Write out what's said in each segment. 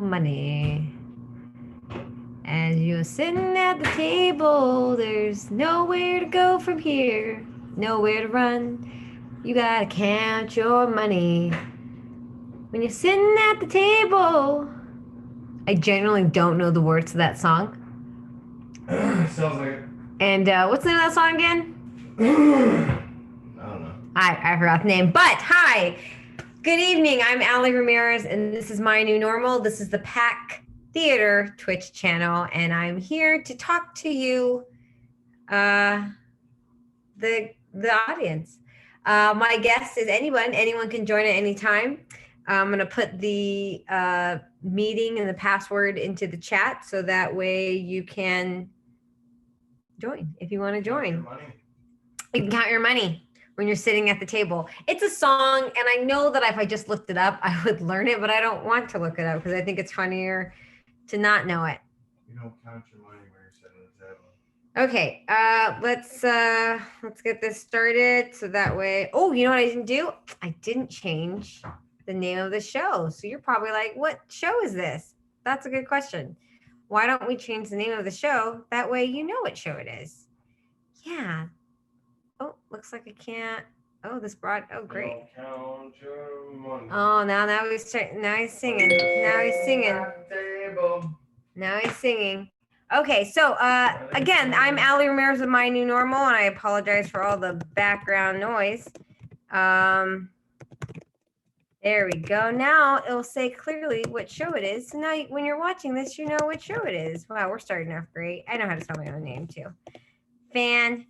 money. As you're sitting at the table, there's nowhere to go from here, nowhere to run. You gotta count your money. When you're sitting at the table, I generally don't know the words to that song. Sounds like it. And what's the name of that song again? I don't know. I forgot the name. But hi, good evening. I'm Alli Ramirez, and this is My New Normal. This is the Pack Theater Twitch channel, and I'm here to talk to you, the audience. My guest is anyone. Anyone can join at any time. I'm gonna put the meeting and the password into the chat so that way you can join if you want to join. You can count your money when you're sitting at the table. It's a song, and I know that if I just looked it up, I would learn it, but I don't want to look it up because I think it's funnier to not know it. You don't count your money when you're sitting at the table. Okay, let's get this started so that way. Oh, you know what I didn't do? I didn't change the name of the show. So you're probably like, what show is this? That's a good question. Why don't we change the name of the show? That way you know what show it is. Yeah. Oh, looks like I can't. Oh, this brought. Oh, great. You don't count your money. Oh, now he's singing. Now he's singing. Now he's singing. Okay, so again, I'm Alli Ramirez of My New Normal, and I apologize for all the background noise. There we go. Now it'll say clearly what show it is. So now when you're watching this, you know what show it is. Wow, we're starting off great. I know how to spell my own name too. Fantastic.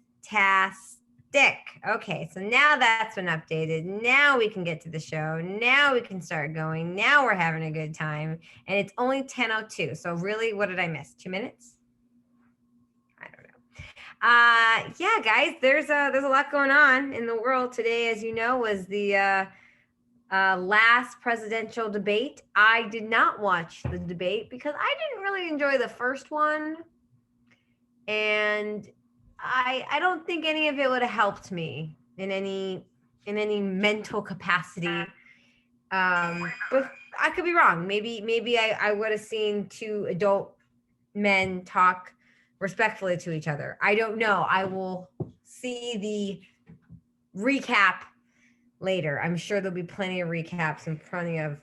Okay, so now that's been updated. Now we can get to the show. Now we can start going. Now we're having a good time. And it's only 10:02. So really, what did I miss? 2 minutes? I don't know. Yeah, guys, there's a lot going on in the world today. As you know, was the last presidential debate. I did not watch the debate because I didn't really enjoy the first one. And I don't think any of it would have helped me in any mental capacity. But I could be wrong. Maybe I would have seen two adult men talk respectfully to each other. I don't know. I will see the recap later. I'm sure there'll be plenty of recaps and plenty of.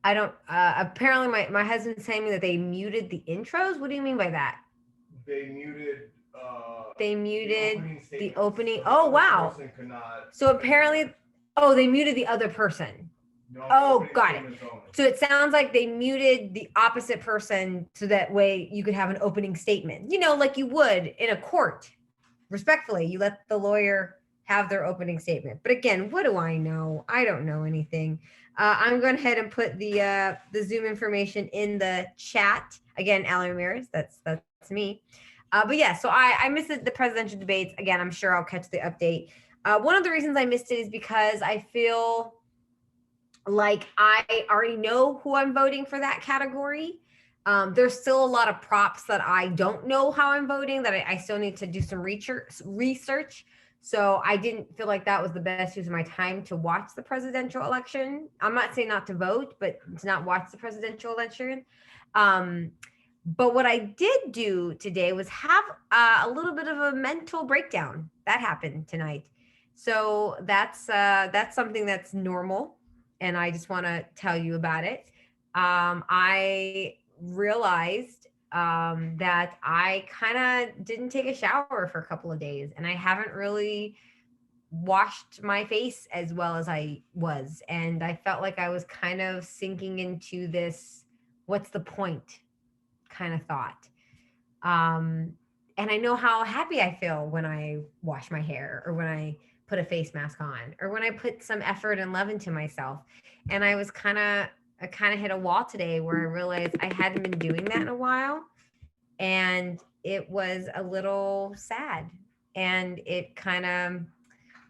I don't. Apparently, my husband's saying that they muted the intros. What do you mean by that? They muted. The opening. Oh wow! So apparently, they muted the other person. Oh, got it. So it sounds like they muted the opposite person so that way you could have an opening statement. You know, like you would in a court. Respectfully, you let the lawyer have their opening statement. But again, what do I know? I don't know anything. I'm going ahead and put the Zoom information in the chat. Again, Alli Ramirez, that's me. But yeah, so I missed the presidential debates. Again, I'm sure I'll catch the update. One of the reasons I missed it is because I feel like I already know who I'm voting for that category. There's still a lot of props that I don't know how I'm voting, that I still need to do some research. So I didn't feel like that was the best use of my time to watch the presidential election. I'm not saying not to vote, but to not watch the presidential election. But what I did do today was have a little bit of a mental breakdown. That happened tonight. So that's something that's normal, and I just want to tell you about it. I realized that I kind of didn't take a shower for a couple of days, and I haven't really washed my face as well as I was. And I felt like I was kind of sinking into this, what's the point kind of thought. And I know how happy I feel when I wash my hair, or when I put a face mask on, or when I put some effort and love into myself. And I kind of hit a wall today where I realized I hadn't been doing that in a while. And it was a little sad, and it kind of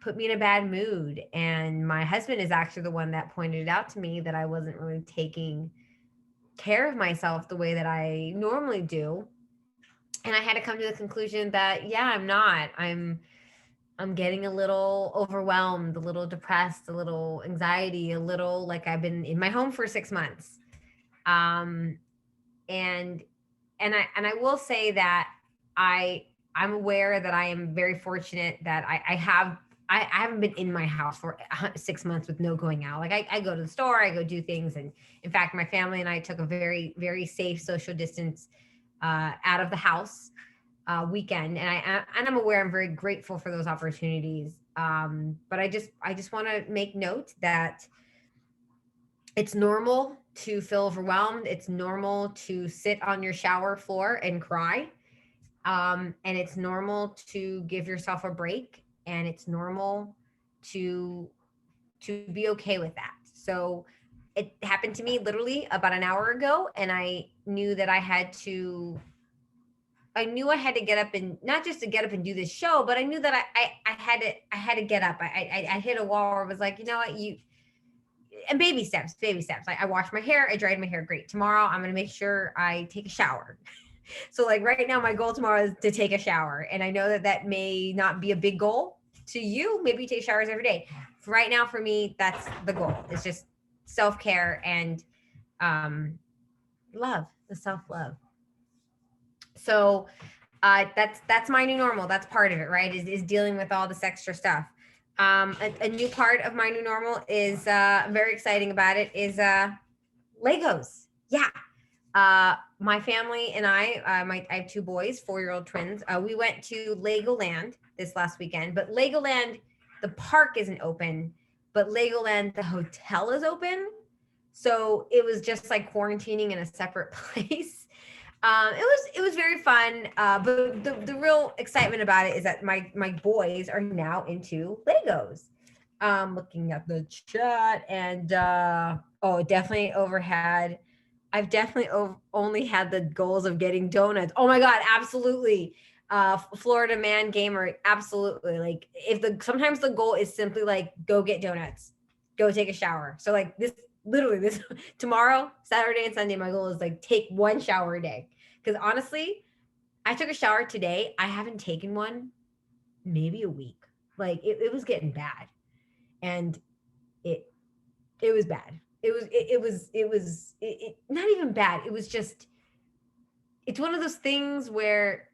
put me in a bad mood. And my husband is actually the one that pointed it out to me, that I wasn't really taking care of myself the way that I normally do. And I had to come to the conclusion that, yeah, I'm not. I'm I'm getting a little overwhelmed, a little depressed, a little anxiety, a little like I've been in my home for 6 months. Um, and I will say that I'm aware that I am very fortunate that I haven't been in my house for 6 months with no going out. Like I go to the store, I go do things, and in fact, my family and I took a very safe social distance out of the house weekend, and I'm aware I'm very grateful for those opportunities. But I just want to make note that it's normal to feel overwhelmed. It's normal to sit on your shower floor and cry. And it's normal to give yourself a break, and it's normal to be okay with that. So it happened to me literally about an hour ago, and I knew I had to get up, and not just to get up and do this show, but I knew that I had to get up. I hit a wall where I was like, you know what, and baby steps, baby steps. Like I washed my hair, I dried my hair. Great. Tomorrow I'm gonna make sure I take a shower. So like right now, my goal tomorrow is to take a shower, and I know that that may not be a big goal to you. Maybe you take showers every day. Right now, for me, that's the goal. It's just self care and um, love, the self love. So that's my new normal. That's part of it, right? Is dealing with all this extra stuff. A new part of my new normal is very exciting about it is Legos. Yeah. My family and I have two boys, 4-year-old twins. We went to Legoland this last weekend, but Legoland, the park isn't open, but Legoland, the hotel is open. So it was just like quarantining in a separate place. It was very fun. But the real excitement about it is that my boys are now into Legos. Looking at the chat, and definitely overhead. I've definitely only had the goals of getting donuts. Oh my God, absolutely. Florida man gamer, absolutely. Like if sometimes the goal is simply like go get donuts, go take a shower. So like this tomorrow, Saturday and Sunday, my goal is like take one shower a day. Because honestly, I took a shower today. I haven't taken one maybe a week. Like it was getting bad, and it it was bad. It not even bad. It was just, it's one of those things where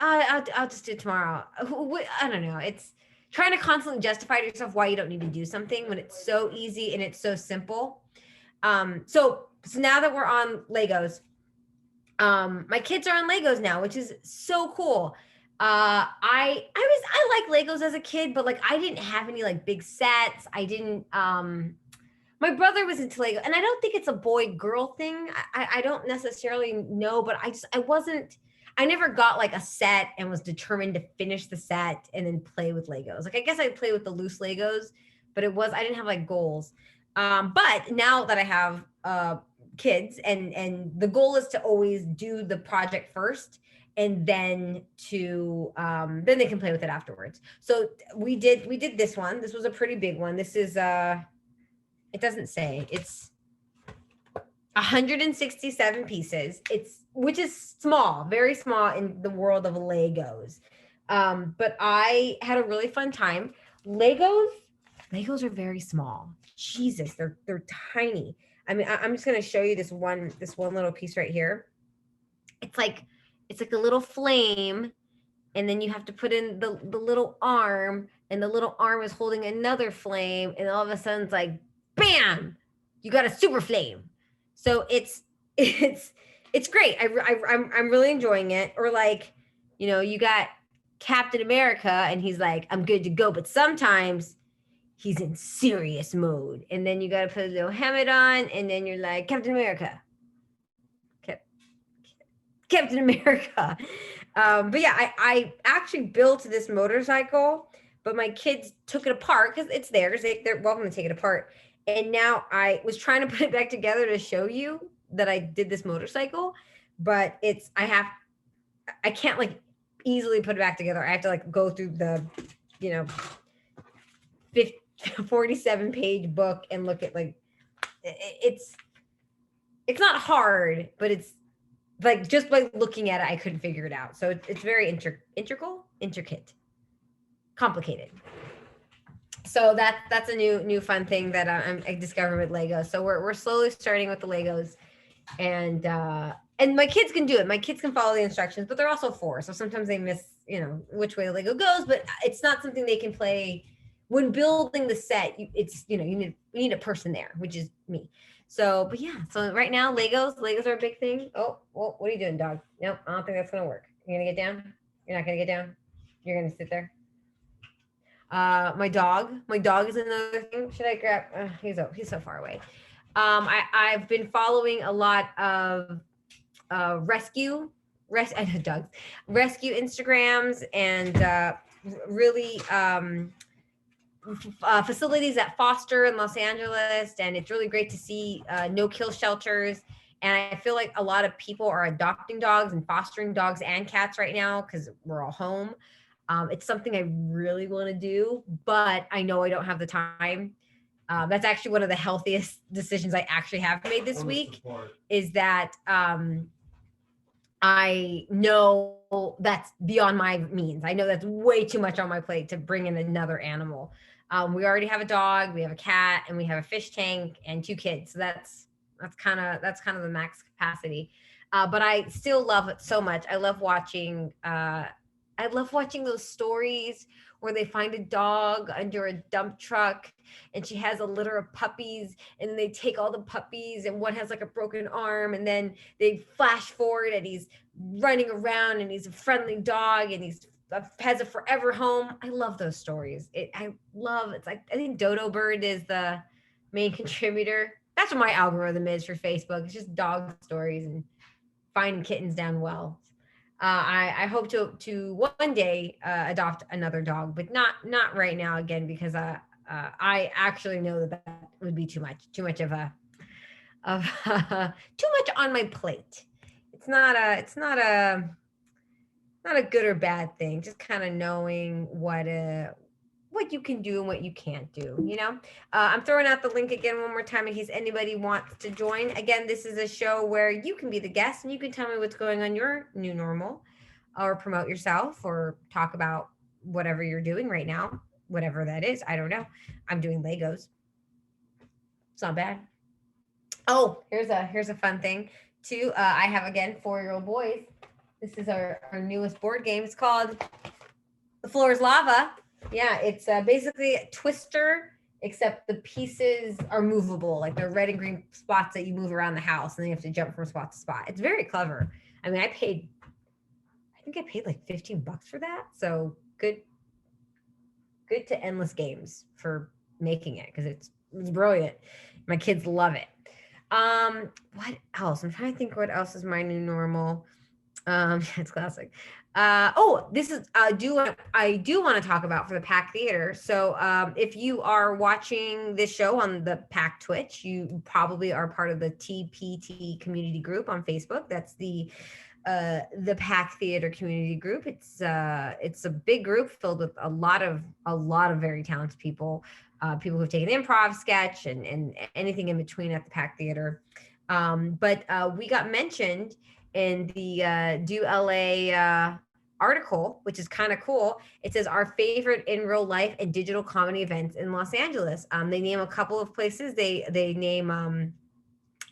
I'll just do it tomorrow. I don't know. It's trying to constantly justify to yourself why you don't need to do something when it's so easy and it's so simple. So now that we're on Legos, my kids are on Legos now, which is so cool. I like Legos as a kid, but like I didn't have any like big sets. I didn't My brother was into Lego, and I don't think it's a boy girl thing. I don't necessarily know, but I never got like a set and was determined to finish the set and then play with Legos. Like I guess I'd play with the loose Legos, but I didn't have like goals. But now that I have kids, and the goal is to always do the project first, and then then they can play with it afterwards. So we did this one. This was a pretty big one. This is it doesn't say. It's 167 pieces. Which is small, very small in the world of Legos. But I had a really fun time. Legos are very small. Jesus, they're tiny. I mean, I'm just gonna show you this one little piece right here. It's like a little flame, and then you have to put in the little arm, and the little arm is holding another flame, and all of a sudden it's like bam, you got a super flame. So it's great. I'm really enjoying it. Or like, you got Captain America, and he's like, I'm good to go, but sometimes he's in serious mode, and then you got to put a little helmet on, and then you're like, Captain America, Captain America. But yeah, I actually built this motorcycle, but my kids took it apart because it's theirs. They're welcome to take it apart. And now I was trying to put it back together to show you that I did this motorcycle, but I can't like easily put it back together. I have to like go through the, 47-page book and look at like, it's not hard, but it's like just by looking at it, I couldn't figure it out. So it's very intricate, complicated. So that's a new fun thing that I discovered with Legos. So we're slowly starting with the Legos, and my kids can do it. My kids can follow the instructions, but they're also 4, so sometimes they miss, which way the Lego goes. But it's not something they can play when building the set. You need a person there, which is me. So, but yeah. So right now, Legos are a big thing. Oh, well, what are you doing, dog? Nope, I don't think that's gonna work. You're gonna get down. You're not gonna get down. You're gonna sit there. My dog is another thing. Should I grab? He's so far away. I've been following a lot of rescue Instagrams and really facilities that foster in Los Angeles, and it's really great to see no kill shelters. And I feel like a lot of people are adopting dogs and fostering dogs and cats right now because we're all home. It's something I really want to do, but I know I don't have the time. That's actually one of the healthiest decisions I actually have made this week, is that I know that's beyond my means. I know that's way too much on my plate to bring in another animal. We already have a dog, we have a cat, and we have a fish tank and 2 kids. So that's kind of the max capacity. But I still love it so much. I love watching those stories where they find a dog under a dump truck and she has a litter of puppies, and then they take all the puppies and one has like a broken arm, and then they flash forward and he's running around and he's a friendly dog and has a forever home. I love those stories. It's like, I think Dodo Bird is the main contributor. That's what my algorithm is for Facebook. It's just dog stories and finding kittens down wells. I hope to one day adopt another dog, but not right now, again, because I actually know that would be too much too much on my plate. It's not a good or bad thing. Just kind of knowing what you can do and what you can't do. I'm throwing out the link again one more time in case anybody wants to join. Again, this is a show where you can be the guest and you can tell me what's going on your new normal, or promote yourself, or talk about whatever you're doing right now, whatever that is. I don't know. I'm doing Legos. It's not bad. Oh, here's a fun thing too. I have, again, 4-year-old boys. This is our newest board game. It's called The Floor is Lava. Yeah, it's basically a Twister, except the pieces are movable. Like they're red and green spots that you move around the house, and then you have to jump from spot to spot. It's very clever. I mean, I think I paid like $15 for that. So good to Endless Games for making it, because it's brilliant. My kids love it. What else? I'm trying to think what else is my new normal. It's classic. This is I do want to talk about for the Pack Theater. So if you are watching this show on the Pack Twitch, you probably are part of the TPT community group on Facebook. That's the Pack Theater community group. It's a big group filled with a lot of very talented people, people who've taken improv, sketch, and anything in between at the Pack Theater. But we got mentioned in the Do LA article, which is kind of cool. It says our favorite in real life and digital comedy events in Los Angeles. They name a couple of places. They name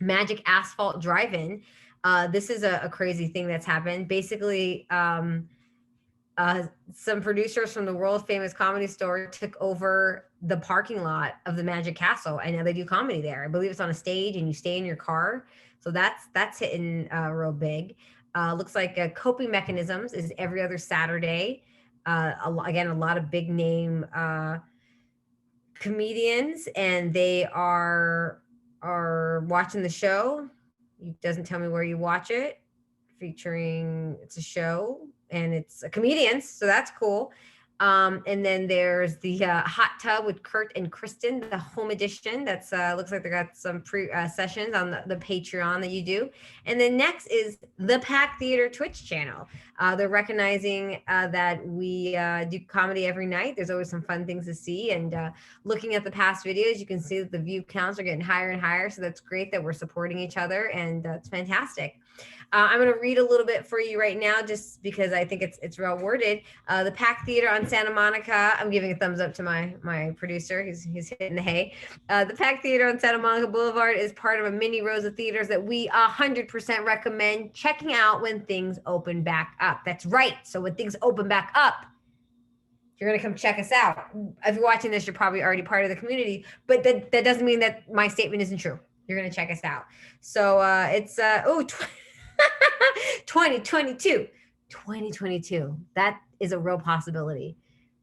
Magic Asphalt Drive-In. This is a crazy thing that's happened. Basically, some producers from the world famous Comedy Store took over the parking lot of the Magic Castle, and now they do comedy there. I believe it's on a stage and you stay in your car. So that's hitting real big. Looks like Coping Mechanisms is every other Saturday. Again, a lot of big name comedians, and they are watching the show. It doesn't tell me where you watch it. It's a show and it's a comedians, so that's cool. And then there's the Hot Tub with Kurt and Kristen, the home edition. That's looks like they got some pre sessions on the Patreon that you do. And then next is the Pack Theater Twitch channel. They're recognizing that we do comedy every night. There's always some fun things to see. And looking at the past videos, you can see that the view counts are getting higher and higher. So that's great that we're supporting each other, and it's fantastic. I'm going to read a little bit for you right now, just because I think it's well worded. The Pack Theater on Santa Monica, I'm giving a thumbs up to my producer. He's hitting the hay. The Pack Theater on Santa Monica Boulevard is part of a mini rows of theaters that we 100% recommend checking out when things open back up. That's right. So when things open back up, you're going to come check us out. If you're watching this, you're probably already part of the community, but that doesn't mean that my statement isn't true. You're going to check us out. So it's 2022. That is a real possibility.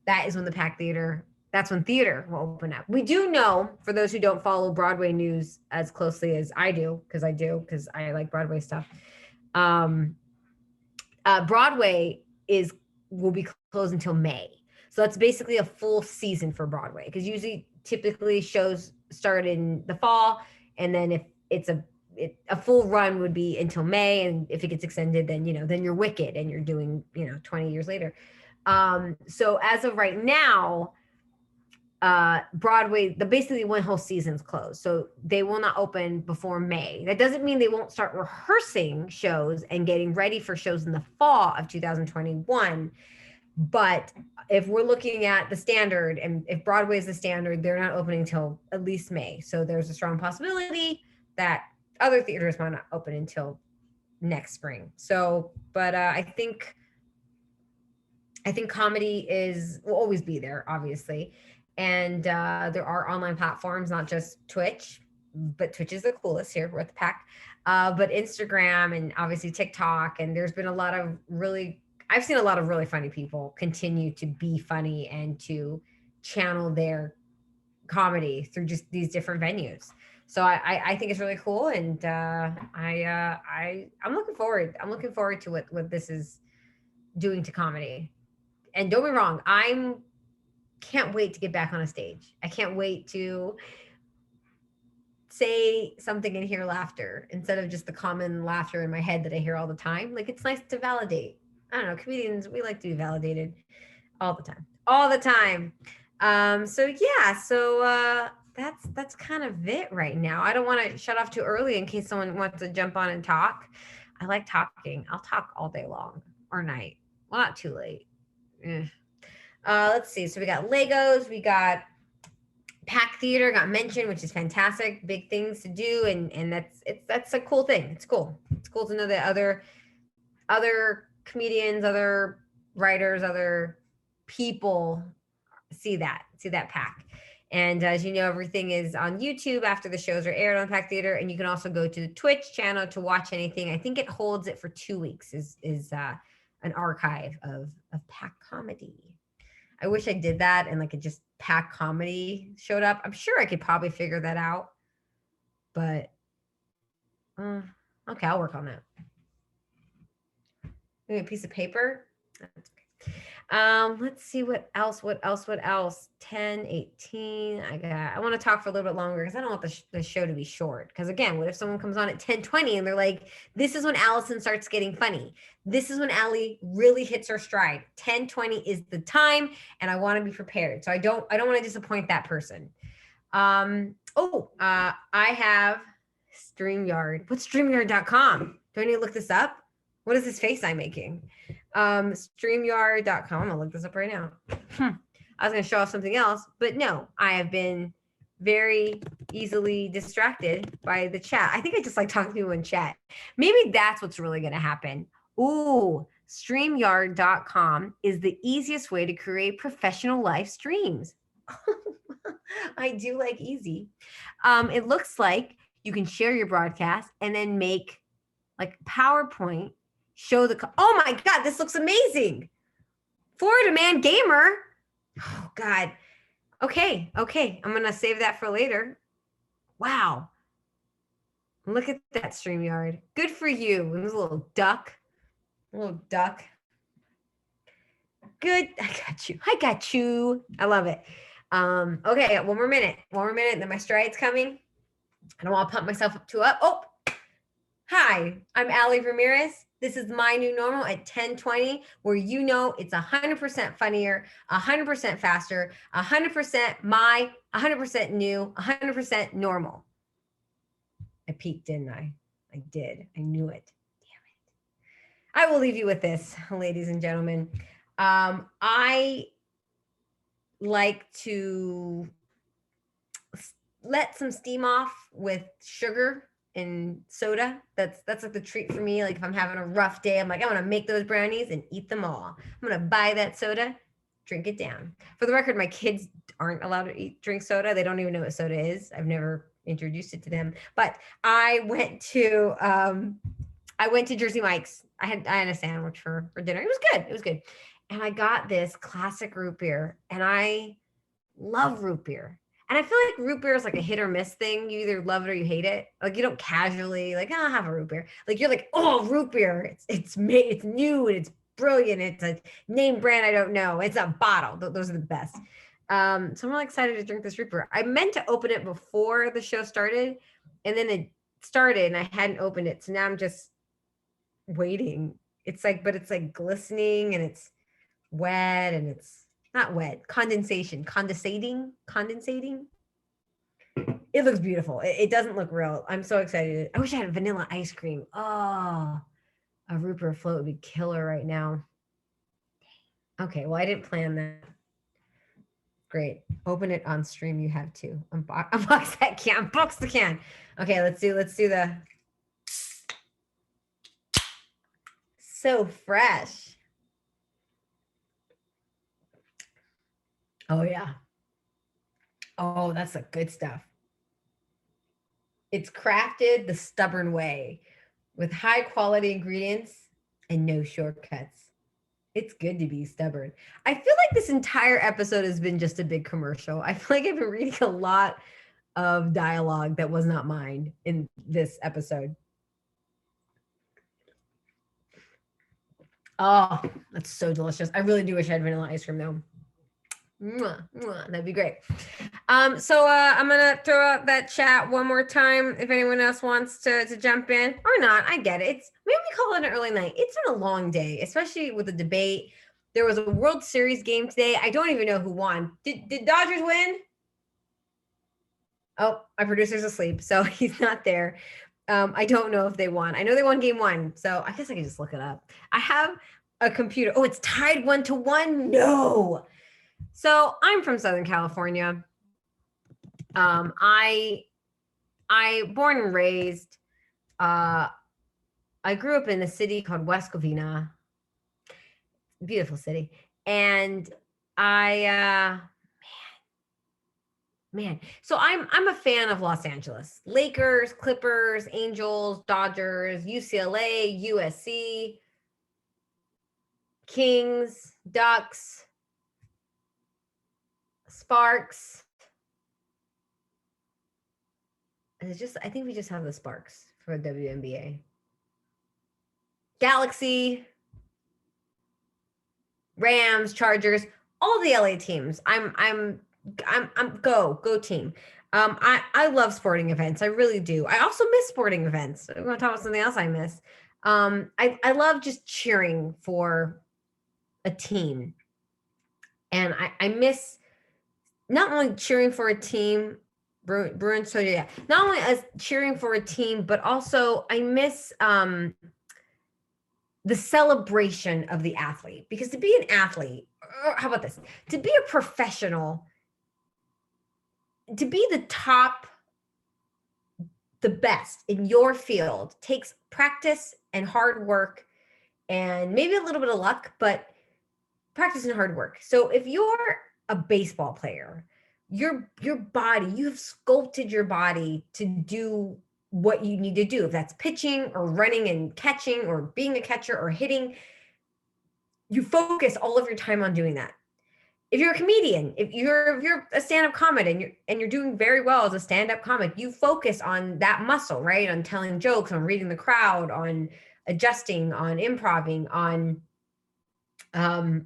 That is when the Pack Theater, that's when theater will open up. We do know, for those who don't follow Broadway news as closely as I do, because I like Broadway stuff. Broadway will be closed until May. So that's basically a full season for Broadway, because typically shows start in the fall, and then if it's a full run would be until May, and if it gets extended, then then you're Wicked and you're doing 20 years later. So as of right now, Broadway, basically one whole season's closed, so they will not open before May. That doesn't mean they won't start rehearsing shows and getting ready for shows in the fall of 2021. But if we're looking at the standard, and if Broadway is the standard, they're not opening until at least May. So there's a strong possibility that other theaters might not open until next spring. So, but I think comedy will always be there, obviously. And there are online platforms, not just Twitch, but Twitch is the coolest here. We're at the Pack. But Instagram and obviously TikTok. And there's been I've seen a lot of really funny people continue to be funny and to channel their comedy through just these different venues. So I think it's really cool, and I'm looking forward. I'm looking forward to what this is doing to comedy. And don't be wrong, can't wait to get back on a stage. I can't wait to say something and hear laughter instead of just the common laughter in my head that I hear all the time. Like, it's nice to validate. I don't know, comedians, we like to be validated all the time. So that's kind of it right now. I don't want to shut off too early in case someone wants to jump on and talk. I like talking. I'll talk all day long or night. Well, not too late. Let's see. So we got Legos, we got Pack Theater got mentioned, which is fantastic. Big things to do, and that's a cool thing. It's cool. It's cool to know that other comedians, other writers, other people see that Pack. And as you know, everything is on YouTube after the shows are aired on Pack Theater, and you can also go to the Twitch channel to watch anything. I think it holds it for 2 weeks. Is an archive of Pack comedy. I wish I did that and it just Pack comedy showed up. I'm sure I could probably figure that out, but okay, I'll work on that. Maybe a piece of paper. That's okay. Let's see what else. 10:18. I want to talk for a little bit longer because I don't want the show to be short. Because again, what if someone comes on at 10:20 and they're like, this is when Allison starts getting funny. This is when Alli really hits her stride. 10:20 is the time, and I want to be prepared. So I don't want to disappoint that person. I have StreamYard. What's StreamYard.com? Do I need to look this up? What is this face I'm making? StreamYard.com. I'm gonna look this up right now. I was gonna show off something else, but no, I have been very easily distracted by the chat. I think I just like talking to people in chat. Maybe that's what's really gonna happen. Ooh, StreamYard.com is the easiest way to create professional live streams. I do like easy. It looks like you can share your broadcast and then make PowerPoint. Show oh my God, this looks amazing. Florida Man Gamer. Oh God. Okay. I'm going to save that for later. Wow. Look at that StreamYard. Good for you. There's a little duck. Good. I got you. I love it. Okay. One more minute. Then my stride's coming. I don't want to pump myself up too up. Oh, hi, I'm Alli Ramirez. This is my new normal at 10:20, where it's 100% funnier, 100% faster, 100% 100% new, 100% normal. I peaked, didn't I? I did. I knew it. Damn it. I will leave you with this, ladies and gentlemen. I like to let some steam off with sugar and soda. That's like the treat for me. Like if I'm having a rough day, I'm like, I want to make those brownies and eat them all. I'm going to buy that soda, drink it down. For the record, my kids aren't allowed to drink soda. They don't even know what soda is. I've never introduced it to them. But I went to Jersey Mike's. I had a sandwich for dinner. It was good. It was good. And I got this classic root beer, and I love root beer. And I feel like root beer is like a hit or miss thing. You either love it or you hate it. Like you don't casually like, I'll have a root beer. Like you're like, oh, root beer. It's made, it's new and it's brilliant. It's a name brand I don't know. It's a bottle. Those are the best. So I'm really excited to drink this root beer. I meant to open it before the show started, and then it started and I hadn't opened it. So now I'm just waiting. It's like glistening and it's wet and it's not wet, condensating. It looks beautiful. It doesn't look real. I'm so excited. I wish I had vanilla ice cream. Oh, a root beer float would be killer right now. Okay, well, I didn't plan that. Great. Open it on stream. You have to unbox that can. Unbox the can. Okay, let's do the. So fresh. Oh, yeah. Oh, that's the good stuff. It's crafted the stubborn way with high quality ingredients and no shortcuts. It's good to be stubborn. I feel like this entire episode has been just a big commercial. I feel like I've been reading a lot of dialogue that was not mine in this episode. Oh, that's so delicious. I really do wish I had vanilla ice cream though. Mwah, mwah, that'd be great. So I'm gonna throw out that chat one more time if anyone else wants to jump in or not. I get it. It's maybe we call it an early night. It's been a long day, especially with the debate. There was a World Series game today. I don't even know who won. Did Dodgers win? Oh, my producer's asleep, so he's not there. I don't know if they won. I know they won game one, so I guess I can just look it up. I have a computer. Oh, it's tied 1-1. No. So I'm from Southern California. I born and raised. I grew up in a city called West Covina, beautiful city, and man. So I'm a fan of Los Angeles, Lakers, Clippers, Angels, Dodgers, UCLA, USC, Kings, Ducks. Sparks. I think we just have the Sparks for WNBA. Galaxy, Rams, Chargers, all the LA teams. I'm go team. I love sporting events. I really do. I also miss sporting events. I'm going to talk about something else I miss. I love just cheering for a team. And I miss not only cheering for a team, Bruins, so yeah, not only as cheering for a team, but also I miss the celebration of the athlete. Because to be an athlete, or how about this? To be a professional, to be the top, the best in your field takes practice and hard work and maybe a little bit of luck, but practice and hard work. So if you're a baseball player, your body, you have sculpted your body to do what you need to do. If that's pitching or running and catching or being a catcher or hitting, you focus all of your time on doing that. If you're a comedian, if you're a stand-up comic and you're doing very well as a stand-up comic, you focus on that muscle, right? On telling jokes, on reading the crowd, on adjusting, on improving, on all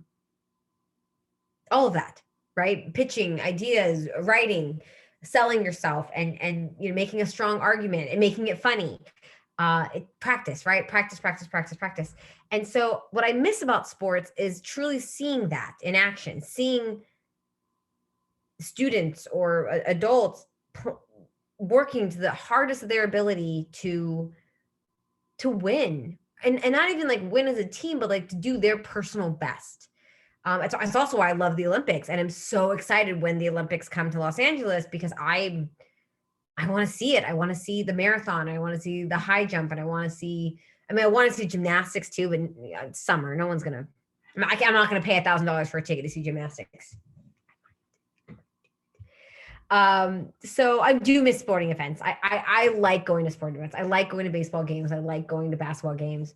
of that, right? Pitching, ideas, writing, selling yourself, and making a strong argument and making it funny. Practice, right? Practice. And so what I miss about sports is truly seeing that in action, seeing students or adults working to the hardest of their ability to win, and not even like win as a team, but like to do their personal best. It's also why I love the Olympics, and I'm so excited when the Olympics come to Los Angeles because I want to see it. I want to see the marathon. I want to see the high jump, and I want to see. I mean, I want to see gymnastics too, but it's summer. No one's gonna. I'm not gonna pay $1,000 for a ticket to see gymnastics. So I do miss sporting events. I like going to sporting events. I like going to baseball games. I like going to basketball games.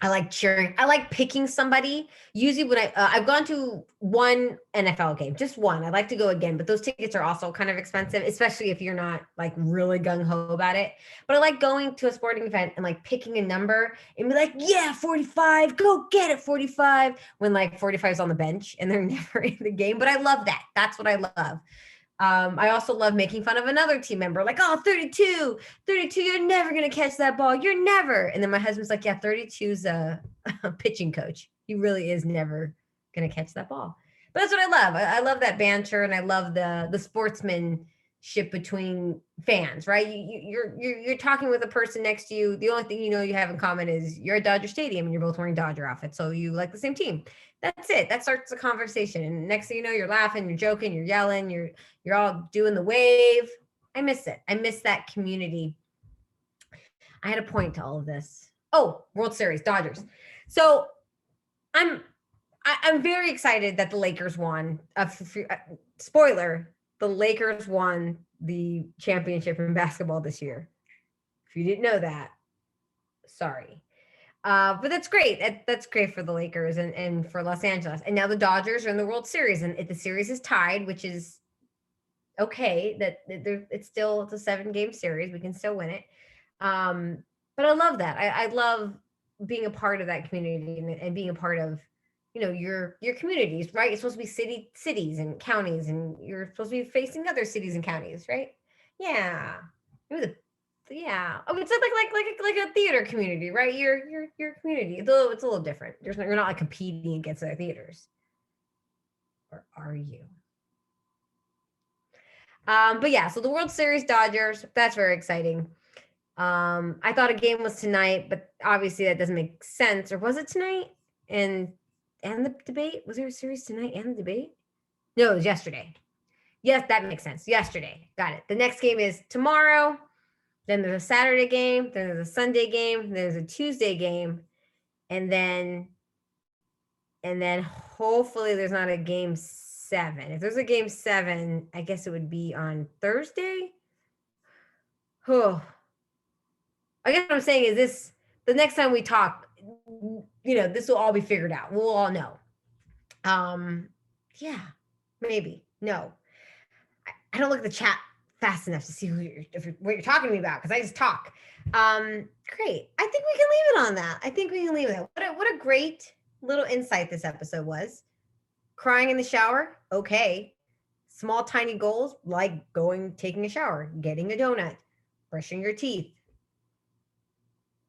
I like cheering. I like picking somebody. Usually when I've gone to one NFL game, just one. I'd like to go again, but those tickets are also kind of expensive, especially if you're not like really gung ho about it. But I like going to a sporting event and like picking a number and be like, yeah, 45, go get it, 45, when like 45 is on the bench and they're never in the game. But I love that. That's what I love. I also love making fun of another team member, like, oh, 32, you're never going to catch that ball. You're never. And then my husband's like, yeah, 32's a pitching coach. He really is never going to catch that ball. But that's what I love. I love that banter, and I love the sportsmanship between fans, right? You're talking with a person next to you. The only thing you have in common is you're at Dodger Stadium and you're both wearing Dodger outfits. So you like the same team. That's it. That starts the conversation. And next thing you know, you're laughing, you're joking, you're yelling, you're all doing the wave. I miss it. I miss that community. I had a point to all of this. Oh, World Series, Dodgers. So I'm very excited that the Lakers won. Spoiler, the Lakers won the championship in basketball this year. If you didn't know that, sorry. But that's great. That's great for the Lakers and for Los Angeles. And now the Dodgers are in the World Series, and the series is tied, which is okay. It's a 7-game series. We can still win it. But I love that. I love being a part of that community and being a part of, your communities, right? It's supposed to be cities and counties, and you're supposed to be facing other cities and counties, right? Yeah. Yeah. Oh, it's like a theater community, right? Your community. Though it's a little different. You're not like competing against other theaters. Or are you? But yeah, so the World Series Dodgers, that's very exciting. I thought a game was tonight, but obviously that doesn't make sense. Or was it tonight? And the debate? Was there a series tonight and the debate? No, it was yesterday. Yes, that makes sense. Yesterday. Got it. The next game is tomorrow. Then there's a Saturday game, then there's a Sunday game, there's a Tuesday game, and then hopefully there's not a game 7. If there's a game 7, I guess it would be on Thursday. Oh, I guess what I'm saying is this: the next time we talk, this will all be figured out. We'll all know. Yeah, maybe. No, I don't look at the chat fast enough to see what you're talking to me about, because I just talk. Great. I think we can leave it on that. I think we can leave it. What a great little insight this episode was. Crying in the shower, okay. Small tiny goals like taking a shower, getting a donut, brushing your teeth,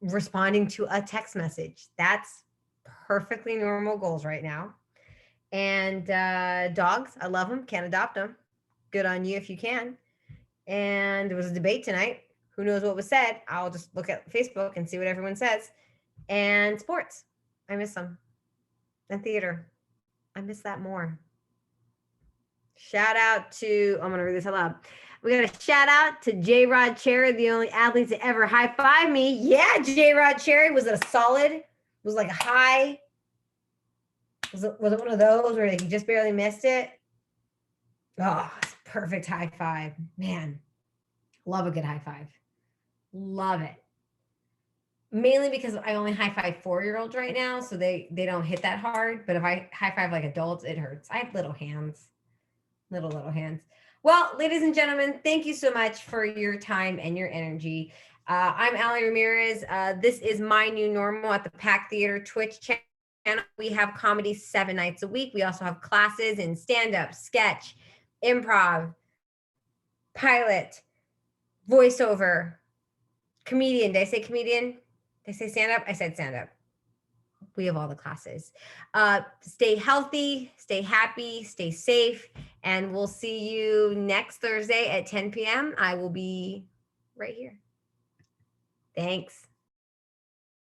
responding to a text message. That's perfectly normal goals right now. And dogs, I love them. Can't adopt them. Good on you if you can. And there was a debate tonight. Who knows what was said? I'll just look at Facebook and see what everyone says. And sports, I miss them. And theater, I miss that more. Shout out to, I'm going to read this out loud. We got a shout out to J. Rod Cherry, the only athlete to ever high five me. Yeah, J. Rod Cherry. Was it a solid? Was like a high? Was it one of those where he just barely missed it? Oh, it's perfect high five. Man, love a good high five. Love it. Mainly because I only high five 4-year-olds right now, so they don't hit that hard. But if I high five like adults, it hurts. I have little hands. Little hands. Well, ladies and gentlemen, thank you so much for your time and your energy. I'm Alli Ramirez. This is my new normal at the Pack Theater Twitch channel. We have comedy 7 nights a week. We also have classes in stand-up, sketch, improv, pilot, voiceover, comedian. Did I say comedian? Did I say stand-up? I said stand-up. We have all the classes. Stay healthy, stay happy, stay safe, and we'll see you next Thursday at 10 p.m. I will be right here. Thanks.